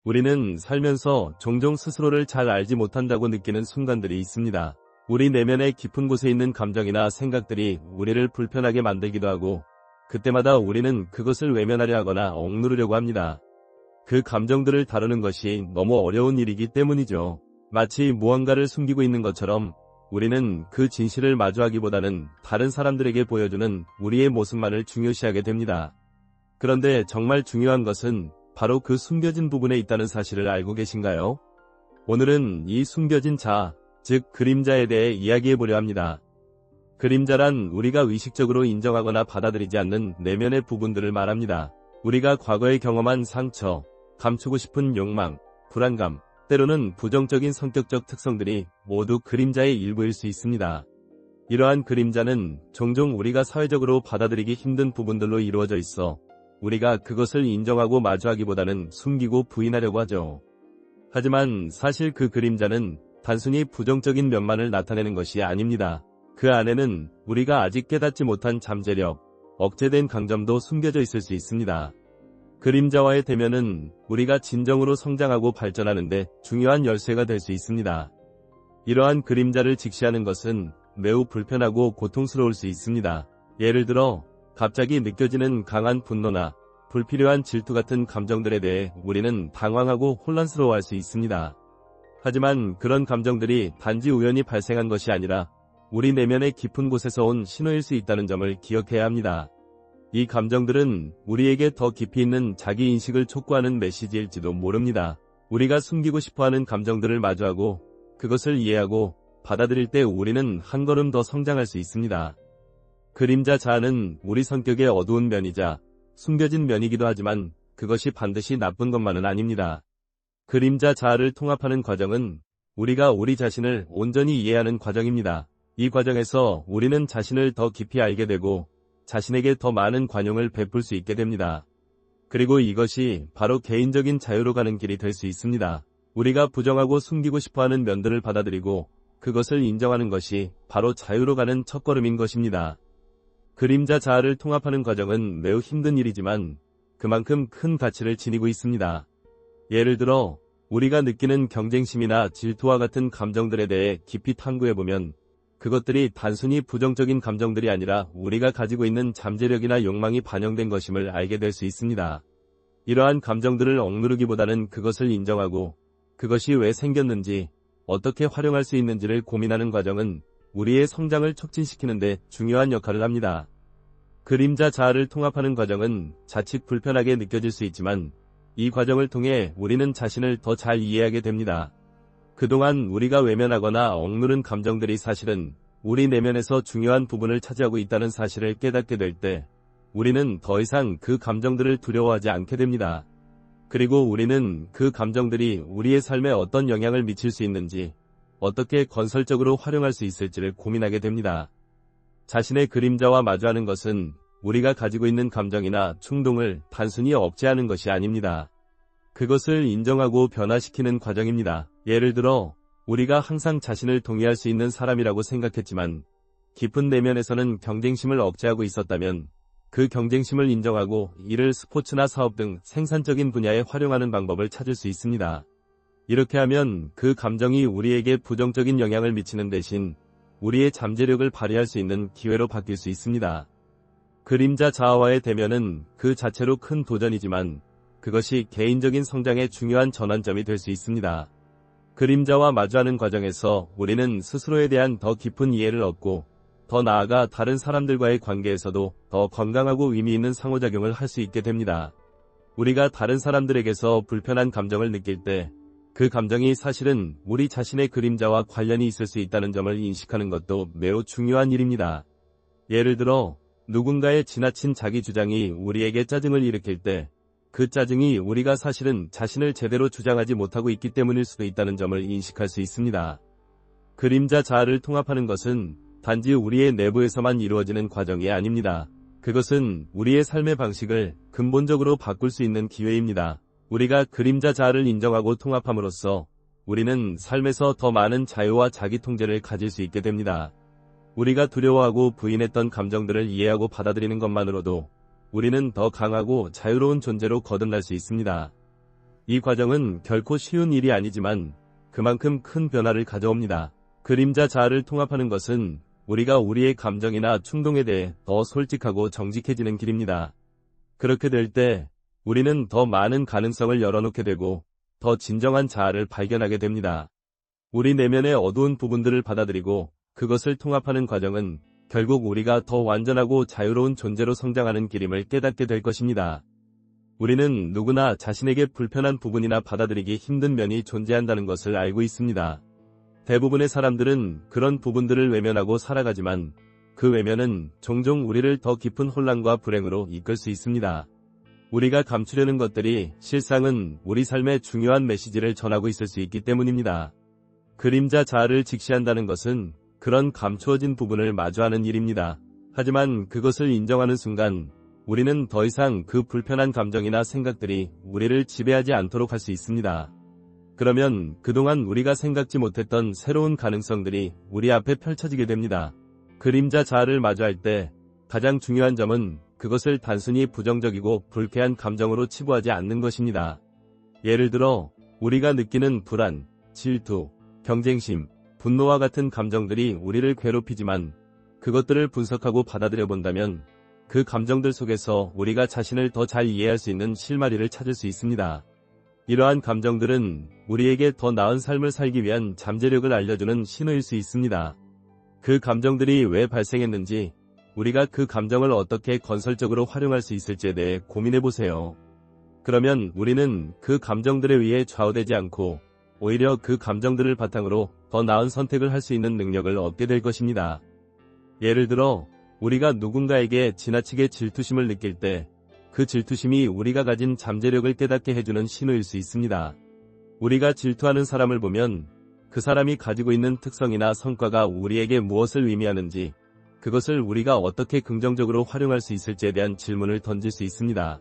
우리는 살면서 종종 스스로를 잘 알지 못한다고 느끼는 순간들이 있습니다. 우리 내면의 깊은 곳에 있는 감정이나 생각들이 우리를 불편하게 만들기도 하고, 그때마다 우리는 그것을 외면하려 하거나 억누르려고 합니다. 그 감정들을 다루는 것이 너무 어려운 일이기 때문이죠. 마치 무언가를 숨기고 있는 것처럼 우리는 그 진실을 마주하기보다는 다른 사람들에게 보여주는 우리의 모습만을 중요시하게 됩니다. 그런데 정말 중요한 것은 바로 그 숨겨진 부분에 있다는 사실을 알고 계신가요? 오늘은 이 숨겨진 자, 즉 그림자에 대해 이야기해보려 합니다. 그림자란 우리가 의식적으로 인정하거나 받아들이지 않는 내면의 부분들을 말합니다. 우리가 과거에 경험한 상처, 감추고 싶은 욕망, 불안감, 때로는 부정적인 성격적 특성들이 모두 그림자의 일부일 수 있습니다. 이러한 그림자는 종종 우리가 사회적으로 받아들이기 힘든 부분들로 이루어져 있어 우리가 그것을 인정하고 마주하기보다는 숨기고 부인하려고 하죠. 하지만 사실 그 그림자는 단순히 부정적인 면만을 나타내는 것이 아닙니다. 그 안에는 우리가 아직 깨닫지 못한 잠재력, 억제된 강점도 숨겨져 있을 수 있습니다. 그림자와의 대면은 우리가 진정으로 성장하고 발전하는데 중요한 열쇠가 될 수 있습니다. 이러한 그림자를 직시하는 것은 매우 불편하고 고통스러울 수 있습니다. 예를 들어 갑자기 느껴지는 강한 분노나 불필요한 질투 같은 감정들에 대해 우리는 당황하고 혼란스러워할 수 있습니다. 하지만 그런 감정들이 단지 우연히 발생한 것이 아니라 우리 내면의 깊은 곳에서 온 신호일 수 있다는 점을 기억해야 합니다. 이 감정들은 우리에게 더 깊이 있는 자기인식을 촉구하는 메시지일지도 모릅니다. 우리가 숨기고 싶어하는 감정들을 마주하고 그것을 이해하고 받아들일 때 우리는 한 걸음 더 성장할 수 있습니다. 그림자 자아는 우리 성격의 어두운 면이자 숨겨진 면이기도 하지만 그것이 반드시 나쁜 것만은 아닙니다. 그림자 자아를 통합하는 과정은 우리가 우리 자신을 온전히 이해하는 과정입니다. 이 과정에서 우리는 자신을 더 깊이 알게 되고 자신에게 더 많은 관용을 베풀 수 있게 됩니다. 그리고 이것이 바로 개인적인 자유로 가는 길이 될 수 있습니다. 우리가 부정하고 숨기고 싶어하는 면들을 받아들이고 그것을 인정하는 것이 바로 자유로 가는 첫걸음인 것입니다. 그림자 자아를 통합하는 과정은 매우 힘든 일이지만 그만큼 큰 가치를 지니고 있습니다. 예를 들어 우리가 느끼는 경쟁심이나 질투와 같은 감정들에 대해 깊이 탐구해보면 그것들이 단순히 부정적인 감정들이 아니라 우리가 가지고 있는 잠재력이나 욕망이 반영된 것임을 알게 될 수 있습니다. 이러한 감정들을 억누르기보다는 그것을 인정하고 그것이 왜 생겼는지, 어떻게 활용할 수 있는지를 고민하는 과정은 우리의 성장을 촉진시키는 데 중요한 역할을 합니다. 그림자 자아를 통합하는 과정은 자칫 불편하게 느껴질 수 있지만 이 과정을 통해 우리는 자신을 더 잘 이해하게 됩니다. 그동안 우리가 외면하거나 억누른 감정들이 사실은 우리 내면에서 중요한 부분을 차지하고 있다는 사실을 깨닫게 될 때 우리는 더 이상 그 감정들을 두려워하지 않게 됩니다. 그리고 우리는 그 감정들이 우리의 삶에 어떤 영향을 미칠 수 있는지, 어떻게 건설적으로 활용할 수 있을지를 고민하게 됩니다. 자신의 그림자와 마주하는 것은 우리가 가지고 있는 감정이나 충동을 단순히 억제하는 것이 아닙니다. 그것을 인정하고 변화시키는 과정입니다. 예를 들어 우리가 항상 자신을 동의할 수 있는 사람이라고 생각했지만 깊은 내면에서는 경쟁심을 억제하고 있었다면 그 경쟁심을 인정하고 이를 스포츠나 사업 등 생산적인 분야에 활용하는 방법을 찾을 수 있습니다. 이렇게 하면 그 감정이 우리에게 부정적인 영향을 미치는 대신 우리의 잠재력을 발휘할 수 있는 기회로 바뀔 수 있습니다. 그림자 자아와의 대면은 그 자체로 큰 도전이지만 그것이 개인적인 성장의 중요한 전환점이 될 수 있습니다. 그림자와 마주하는 과정에서 우리는 스스로에 대한 더 깊은 이해를 얻고 더 나아가 다른 사람들과의 관계에서도 더 건강하고 의미 있는 상호작용을 할 수 있게 됩니다. 우리가 다른 사람들에게서 불편한 감정을 느낄 때 그 감정이 사실은 우리 자신의 그림자와 관련이 있을 수 있다는 점을 인식하는 것도 매우 중요한 일입니다. 예를 들어 누군가의 지나친 자기 주장이 우리에게 짜증을 일으킬 때 그 짜증이 우리가 사실은 자신을 제대로 주장하지 못하고 있기 때문일 수도 있다는 점을 인식할 수 있습니다. 그림자 자아를 통합하는 것은 단지 우리의 내부에서만 이루어지는 과정이 아닙니다. 그것은 우리의 삶의 방식을 근본적으로 바꿀 수 있는 기회입니다. 우리가 그림자 자아를 인정하고 통합함으로써 우리는 삶에서 더 많은 자유와 자기 통제를 가질 수 있게 됩니다. 우리가 두려워하고 부인했던 감정들을 이해하고 받아들이는 것만으로도 우리는 더 강하고 자유로운 존재로 거듭날 수 있습니다. 이 과정은 결코 쉬운 일이 아니지만 그만큼 큰 변화를 가져옵니다. 그림자 자아를 통합하는 것은 우리가 우리의 감정이나 충동에 대해 더 솔직하고 정직해지는 길입니다. 그렇게 될 때 우리는 더 많은 가능성을 열어놓게 되고 더 진정한 자아를 발견하게 됩니다. 우리 내면의 어두운 부분들을 받아들이고 그것을 통합하는 과정은 결국 우리가 더 완전하고 자유로운 존재로 성장하는 길임을 깨닫게 될 것입니다. 우리는 누구나 자신에게 불편한 부분이나 받아들이기 힘든 면이 존재한다는 것을 알고 있습니다. 대부분의 사람들은 그런 부분들을 외면하고 살아가지만 그 외면은 종종 우리를 더 깊은 혼란과 불행으로 이끌 수 있습니다. 우리가 감추려는 것들이 실상은 우리 삶의 중요한 메시지를 전하고 있을 수 있기 때문입니다. 그림자 자아를 직시한다는 것은 그런 감추어진 부분을 마주하는 일입니다. 하지만 그것을 인정하는 순간 우리는 더 이상 그 불편한 감정이나 생각들이 우리를 지배하지 않도록 할 수 있습니다. 그러면 그동안 우리가 생각지 못했던 새로운 가능성들이 우리 앞에 펼쳐지게 됩니다. 그림자 자아를 마주할 때 가장 중요한 점은 그것을 단순히 부정적이고 불쾌한 감정으로 치부하지 않는 것입니다. 예를 들어 우리가 느끼는 불안, 질투, 경쟁심, 분노와 같은 감정들이 우리를 괴롭히지만 그것들을 분석하고 받아들여 본다면 그 감정들 속에서 우리가 자신을 더 잘 이해할 수 있는 실마리를 찾을 수 있습니다. 이러한 감정들은 우리에게 더 나은 삶을 살기 위한 잠재력을 알려주는 신호일 수 있습니다. 그 감정들이 왜 발생했는지, 우리가 그 감정을 어떻게 건설적으로 활용할 수 있을지에 대해 고민해보세요. 그러면 우리는 그 감정들에 의해 좌우되지 않고 오히려 그 감정들을 바탕으로 더 나은 선택을 할 수 있는 능력을 얻게 될 것입니다. 예를 들어 우리가 누군가에게 지나치게 질투심을 느낄 때 그 질투심이 우리가 가진 잠재력을 깨닫게 해주는 신호일 수 있습니다. 우리가 질투하는 사람을 보면 그 사람이 가지고 있는 특성이나 성과가 우리에게 무엇을 의미하는지, 그것을 우리가 어떻게 긍정적으로 활용할 수 있을지에 대한 질문을 던질 수 있습니다.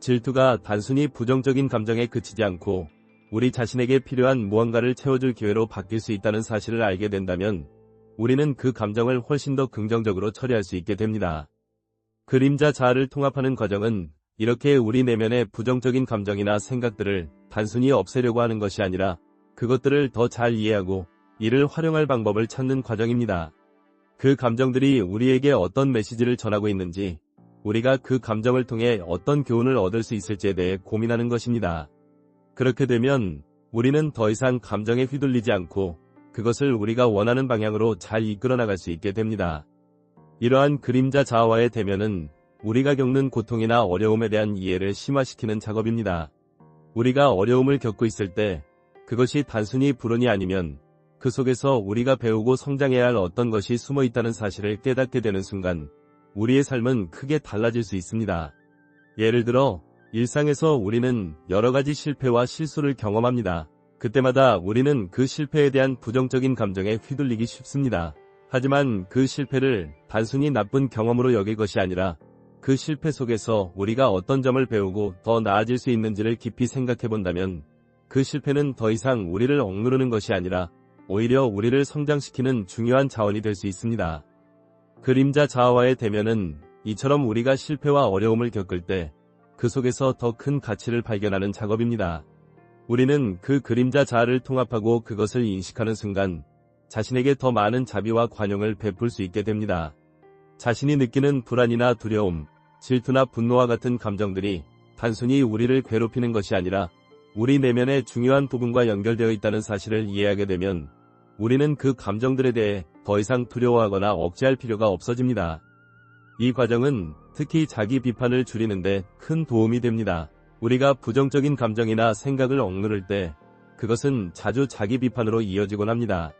질투가 단순히 부정적인 감정에 그치지 않고 우리 자신에게 필요한 무언가를 채워줄 기회로 바뀔 수 있다는 사실을 알게 된다면 우리는 그 감정을 훨씬 더 긍정적으로 처리할 수 있게 됩니다. 그림자 자아를 통합하는 과정은 이렇게 우리 내면의 부정적인 감정이나 생각들을 단순히 없애려고 하는 것이 아니라 그것들을 더 잘 이해하고 이를 활용할 방법을 찾는 과정입니다. 그 감정들이 우리에게 어떤 메시지를 전하고 있는지, 우리가 그 감정을 통해 어떤 교훈을 얻을 수 있을지에 대해 고민하는 것입니다. 그렇게 되면 우리는 더 이상 감정에 휘둘리지 않고 그것을 우리가 원하는 방향으로 잘 이끌어 나갈 수 있게 됩니다. 이러한 그림자 자아와의 대면은 우리가 겪는 고통이나 어려움에 대한 이해를 심화시키는 작업입니다. 우리가 어려움을 겪고 있을 때 그것이 단순히 불운이 아니면 그 속에서 우리가 배우고 성장해야 할 어떤 것이 숨어 있다는 사실을 깨닫게 되는 순간 우리의 삶은 크게 달라질 수 있습니다. 예를 들어 일상에서 우리는 여러 가지 실패와 실수를 경험합니다. 그때마다 우리는 그 실패에 대한 부정적인 감정에 휘둘리기 쉽습니다. 하지만 그 실패를 단순히 나쁜 경험으로 여길 것이 아니라 그 실패 속에서 우리가 어떤 점을 배우고 더 나아질 수 있는지를 깊이 생각해 본다면 그 실패는 더 이상 우리를 억누르는 것이 아니라 오히려 우리를 성장시키는 중요한 자원이 될 수 있습니다. 그림자 자아와의 대면은 이처럼 우리가 실패와 어려움을 겪을 때 그 속에서 더 큰 가치를 발견하는 작업입니다. 우리는 그 그림자 자아를 통합하고 그것을 인식하는 순간 자신에게 더 많은 자비와 관용을 베풀 수 있게 됩니다. 자신이 느끼는 불안이나 두려움, 질투나 분노와 같은 감정들이 단순히 우리를 괴롭히는 것이 아니라 우리 내면의 중요한 부분과 연결되어 있다는 사실을 이해하게 되면 우리는 그 감정들에 대해 더 이상 두려워하거나 억제할 필요가 없어집니다. 이 과정은 특히 자기 비판을 줄이는 데 큰 도움이 됩니다. 우리가 부정적인 감정이나 생각을 억누를 때 그것은 자주 자기 비판으로 이어지곤 합니다.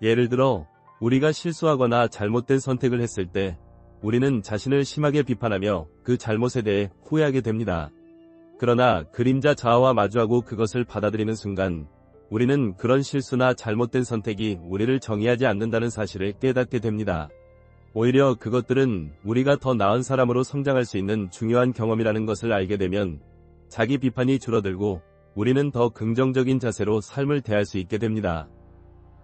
예를 들어 우리가 실수하거나 잘못된 선택을 했을 때 우리는 자신을 심하게 비판하며 그 잘못에 대해 후회하게 됩니다. 그러나 그림자 자아와 마주하고 그것을 받아들이는 순간 우리는 그런 실수나 잘못된 선택이 우리를 정의하지 않는다는 사실을 깨닫게 됩니다. 오히려 그것들은 우리가 더 나은 사람으로 성장할 수 있는 중요한 경험이라는 것을 알게 되면 자기 비판이 줄어들고 우리는 더 긍정적인 자세로 삶을 대할 수 있게 됩니다.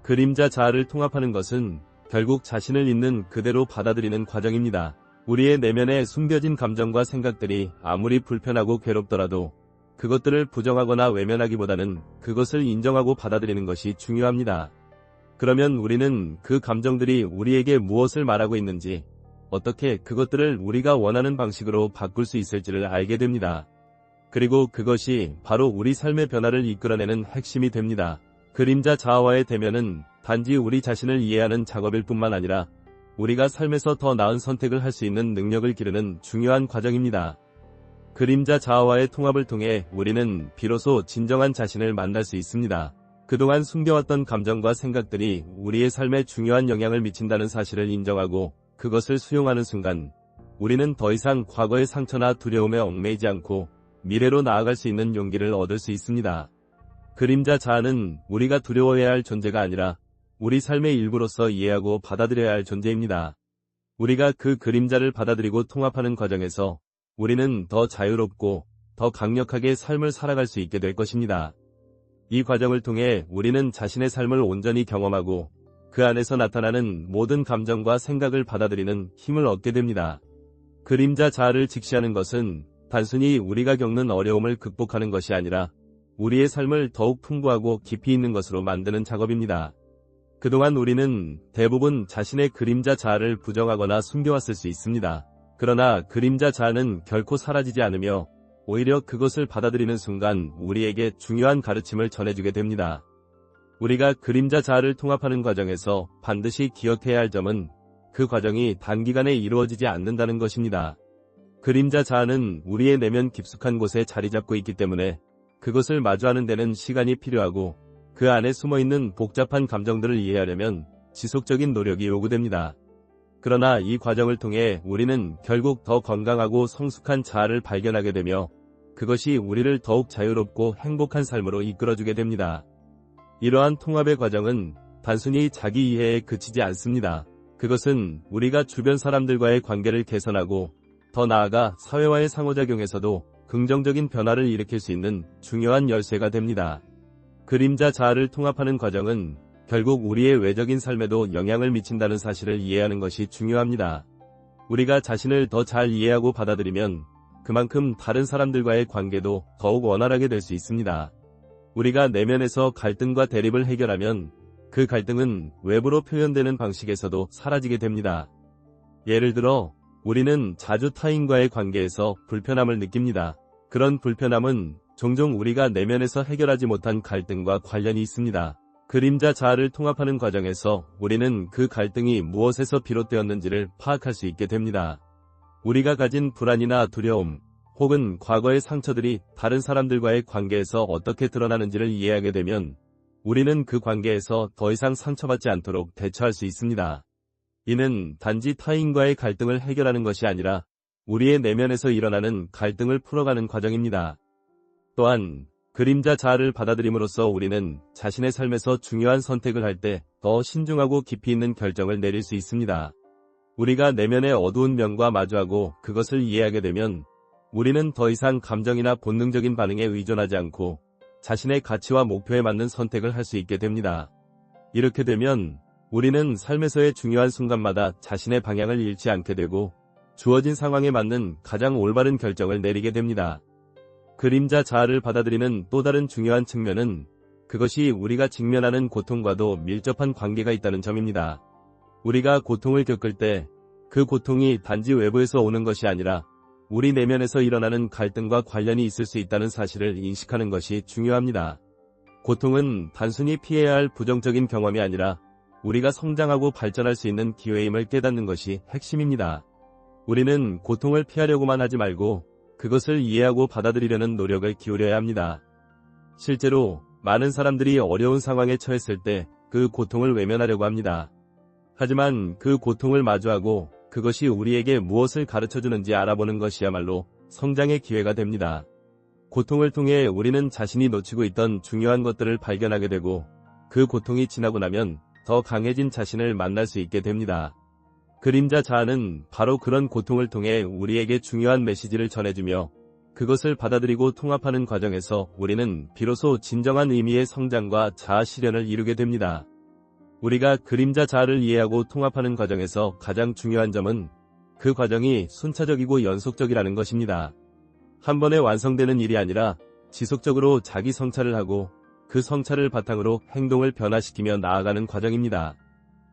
그림자 자아를 통합하는 것은 결국 자신을 있는 그대로 받아들이는 과정입니다. 우리의 내면에 숨겨진 감정과 생각들이 아무리 불편하고 괴롭더라도 그것들을 부정하거나 외면하기보다는 그것을 인정하고 받아들이는 것이 중요합니다. 그러면 우리는 그 감정들이 우리에게 무엇을 말하고 있는지, 어떻게 그것들을 우리가 원하는 방식으로 바꿀 수 있을지를 알게 됩니다. 그리고 그것이 바로 우리 삶의 변화를 이끌어내는 핵심이 됩니다. 그림자 자아와의 대면은 단지 우리 자신을 이해하는 작업일 뿐만 아니라 우리가 삶에서 더 나은 선택을 할 수 있는 능력을 기르는 중요한 과정입니다. 그림자 자아와의 통합을 통해 우리는 비로소 진정한 자신을 만날 수 있습니다. 그동안 숨겨왔던 감정과 생각들이 우리의 삶에 중요한 영향을 미친다는 사실을 인정하고 그것을 수용하는 순간 우리는 더 이상 과거의 상처나 두려움에 얽매이지 않고 미래로 나아갈 수 있는 용기를 얻을 수 있습니다. 그림자 자아는 우리가 두려워해야 할 존재가 아니라 우리 삶의 일부로서 이해하고 받아들여야 할 존재입니다. 우리가 그 그림자를 받아들이고 통합하는 과정에서 우리는 더 자유롭고 더 강력하게 삶을 살아갈 수 있게 될 것입니다. 이 과정을 통해 우리는 자신의 삶을 온전히 경험하고 그 안에서 나타나는 모든 감정과 생각을 받아들이는 힘을 얻게 됩니다. 그림자 자아를 직시하는 것은 단순히 우리가 겪는 어려움을 극복하는 것이 아니라 우리의 삶을 더욱 풍부하고 깊이 있는 것으로 만드는 작업입니다. 그동안 우리는 대부분 자신의 그림자 자아를 부정하거나 숨겨왔을 수 있습니다. 그러나 그림자 자아는 결코 사라지지 않으며 오히려 그것을 받아들이는 순간 우리에게 중요한 가르침을 전해주게 됩니다. 우리가 그림자 자아를 통합하는 과정에서 반드시 기억해야 할 점은 그 과정이 단기간에 이루어지지 않는다는 것입니다. 그림자 자아는 우리의 내면 깊숙한 곳에 자리 잡고 있기 때문에 그것을 마주하는 데는 시간이 필요하고 그 안에 숨어있는 복잡한 감정들을 이해하려면 지속적인 노력이 요구됩니다. 그러나 이 과정을 통해 우리는 결국 더 건강하고 성숙한 자아를 발견하게 되며 그것이 우리를 더욱 자유롭고 행복한 삶으로 이끌어주게 됩니다. 이러한 통합의 과정은 단순히 자기 이해에 그치지 않습니다. 그것은 우리가 주변 사람들과의 관계를 개선하고 더 나아가 사회와의 상호작용에서도 긍정적인 변화를 일으킬 수 있는 중요한 열쇠가 됩니다. 그림자 자아를 통합하는 과정은 결국 우리의 외적인 삶에도 영향을 미친다는 사실을 이해하는 것이 중요합니다. 우리가 자신을 더 잘 이해하고 받아들이면 그만큼 다른 사람들과의 관계도 더욱 원활하게 될 수 있습니다. 우리가 내면에서 갈등과 대립을 해결하면 그 갈등은 외부로 표현되는 방식에서도 사라지게 됩니다. 예를 들어 우리는 자주 타인과의 관계에서 불편함을 느낍니다. 그런 불편함은 종종 우리가 내면에서 해결하지 못한 갈등과 관련이 있습니다. 그림자 자아를 통합하는 과정에서 우리는 그 갈등이 무엇에서 비롯되었는지를 파악할 수 있게 됩니다. 우리가 가진 불안이나 두려움, 혹은 과거의 상처들이 다른 사람들과의 관계에서 어떻게 드러나는지를 이해하게 되면 우리는 그 관계에서 더 이상 상처받지 않도록 대처할 수 있습니다. 이는 단지 타인과의 갈등을 해결하는 것이 아니라 우리의 내면에서 일어나는 갈등을 풀어가는 과정입니다. 또한 그림자 자아를 받아들임으로써 우리는 자신의 삶에서 중요한 선택을 할 때 더 신중하고 깊이 있는 결정을 내릴 수 있습니다. 우리가 내면의 어두운 면과 마주하고 그것을 이해하게 되면 우리는 더 이상 감정이나 본능적인 반응에 의존하지 않고 자신의 가치와 목표에 맞는 선택을 할 수 있게 됩니다. 이렇게 되면 우리는 삶에서의 중요한 순간마다 자신의 방향을 잃지 않게 되고 주어진 상황에 맞는 가장 올바른 결정을 내리게 됩니다. 그림자 자아를 받아들이는 또 다른 중요한 측면은 그것이 우리가 직면하는 고통과도 밀접한 관계가 있다는 점입니다. 우리가 고통을 겪을 때 그 고통이 단지 외부에서 오는 것이 아니라 우리 내면에서 일어나는 갈등과 관련이 있을 수 있다는 사실을 인식하는 것이 중요합니다. 고통은 단순히 피해야 할 부정적인 경험이 아니라 우리가 성장하고 발전할 수 있는 기회임을 깨닫는 것이 핵심입니다. 우리는 고통을 피하려고만 하지 말고 그것을 이해하고 받아들이려는 노력을 기울여야 합니다. 실제로 많은 사람들이 어려운 상황에 처했을 때 그 고통을 외면하려고 합니다. 하지만 그 고통을 마주하고 그것이 우리에게 무엇을 가르쳐주는지 알아보는 것이야말로 성장의 기회가 됩니다. 고통을 통해 우리는 자신이 놓치고 있던 중요한 것들을 발견하게 되고 그 고통이 지나고 나면 더 강해진 자신을 만날 수 있게 됩니다. 그림자 자아는 바로 그런 고통을 통해 우리에게 중요한 메시지를 전해주며 그것을 받아들이고 통합하는 과정에서 우리는 비로소 진정한 의미의 성장과 자아 실현을 이루게 됩니다. 우리가 그림자 자아를 이해하고 통합하는 과정에서 가장 중요한 점은 그 과정이 순차적이고 연속적이라는 것입니다. 한 번에 완성되는 일이 아니라 지속적으로 자기 성찰을 하고 그 성찰을 바탕으로 행동을 변화시키며 나아가는 과정입니다.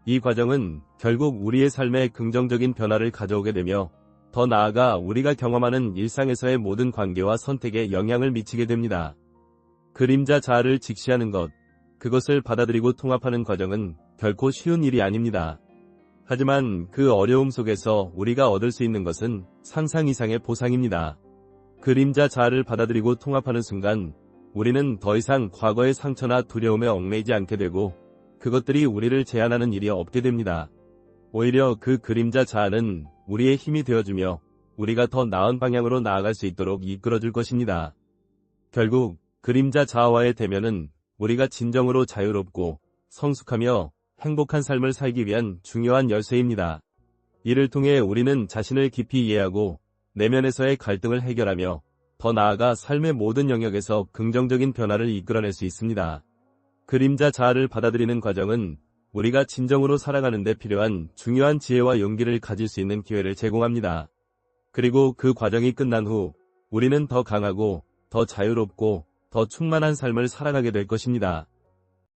이 과정은 결국 우리의 삶에 긍정적인 변화를 가져오게 되며 더 나아가 우리가 경험하는 일상에서의 모든 관계와 선택에 영향을 미치게 됩니다. 그림자 자아를 직시하는 것, 그것을 받아들이고 통합하는 과정은 결코 쉬운 일이 아닙니다. 하지만 그 어려움 속에서 우리가 얻을 수 있는 것은 상상 이상의 보상입니다. 그림자 자아를 받아들이고 통합하는 순간 우리는 더 이상 과거의 상처나 두려움에 얽매이지 않게 되고 그것들이 우리를 제한하는 일이 없게 됩니다. 오히려 그 그림자 자아는 우리의 힘이 되어주며 우리가 더 나은 방향으로 나아갈 수 있도록 이끌어줄 것입니다. 결국 그림자 자아와의 대면은 우리가 진정으로 자유롭고 성숙하며 행복한 삶을 살기 위한 중요한 열쇠입니다. 이를 통해 우리는 자신을 깊이 이해하고 내면에서의 갈등을 해결하며 더 나아가 삶의 모든 영역에서 긍정적인 변화를 이끌어낼 수 있습니다. 그림자 자아를 받아들이는 과정은 우리가 진정으로 살아가는 데 필요한 중요한 지혜와 용기를 가질 수 있는 기회를 제공합니다. 그리고 그 과정이 끝난 후 우리는 더 강하고 더 자유롭고 더 충만한 삶을 살아가게 될 것입니다.